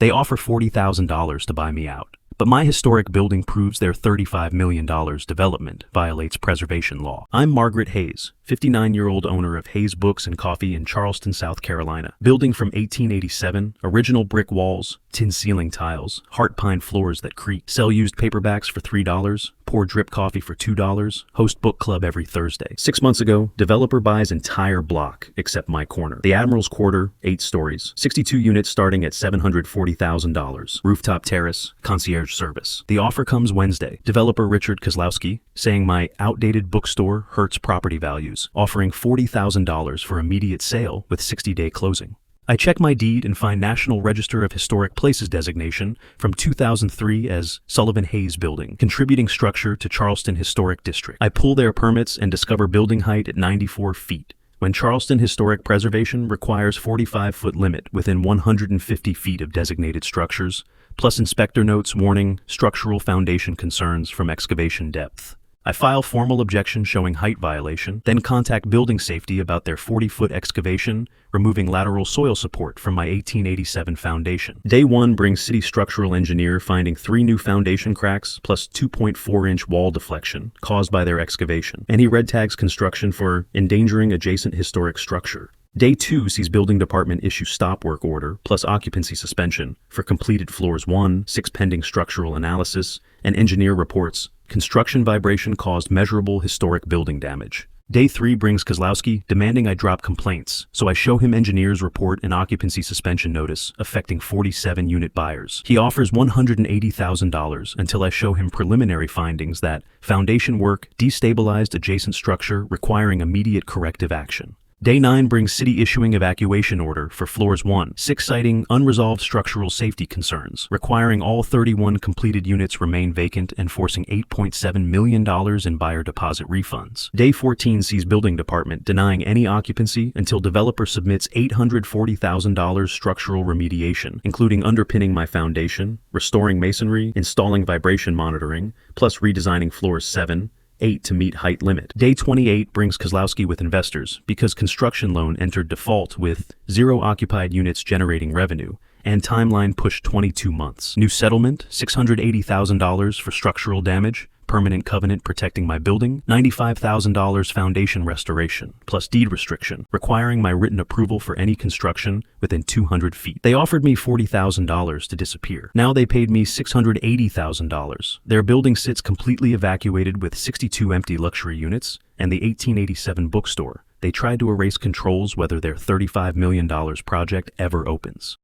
They offer $40,000 to buy me out. But my historic building proves their $35 million development violates preservation law. I'm Margaret Hayes, 59-year-old owner of Hayes Books and Coffee in Charleston, South Carolina. Building from 1887, original brick walls, tin ceiling tiles, heart pine floors that creak, sell used paperbacks for $3, pour drip coffee for $2, host book club every Thursday. 6 months ago, developer buys entire block except my corner. The Admiral's Quarter, 8 stories, 62 units starting at $740,000. Rooftop terrace, concierge service. The offer comes Wednesday. Developer Richard Kozlowski saying my outdated bookstore hurts property values, offering $40,000 for immediate sale with 60-day closing. I check my deed and find National Register of Historic Places designation from 2003 as Sullivan Hayes Building, contributing structure to Charleston Historic District. I pull their permits and discover building height at 94 feet, when Charleston Historic Preservation requires 45-foot limit within 150 feet of designated structures, plus inspector notes warning structural foundation concerns from excavation depth. I file formal objection showing height violation, then contact building safety about their 40-foot excavation, removing lateral soil support from my 1887 foundation. Day 1 brings city structural engineer finding 3 new foundation cracks plus 2.4-inch wall deflection caused by their excavation, and he red tags construction for endangering adjacent historic structure. Day 2 sees building department issue stop work order plus occupancy suspension for completed floors 1, 6 pending structural analysis, and engineer reports construction vibration caused measurable historic building damage. Day 3 brings Kozlowski demanding I drop complaints, so I show him engineer's report and occupancy suspension notice affecting 47 unit buyers. He offers $180,000 until I show him preliminary findings that foundation work destabilized adjacent structure requiring immediate corrective action. Day 9 brings city issuing evacuation order for floors 1, 6 citing unresolved structural safety concerns, requiring all 31 completed units remain vacant and forcing $8.7 million in buyer deposit refunds. Day 14 sees building department denying any occupancy until developer submits $840,000 structural remediation, including underpinning my foundation, restoring masonry, installing vibration monitoring, plus redesigning floors 7, 8 to meet height limit. Day 28 brings Kozlowski with investors because construction loan entered default with 0 occupied units generating revenue and timeline pushed 22 months. New settlement, $680,000 for structural damage, permanent covenant protecting my building, $95,000 foundation restoration, plus deed restriction, requiring my written approval for any construction within 200 feet. They offered me $40,000 to disappear. Now they paid me $680,000. Their building sits completely evacuated with 62 empty luxury units and the 1887 bookstore. They tried to erase controls whether their $35 million project ever opens.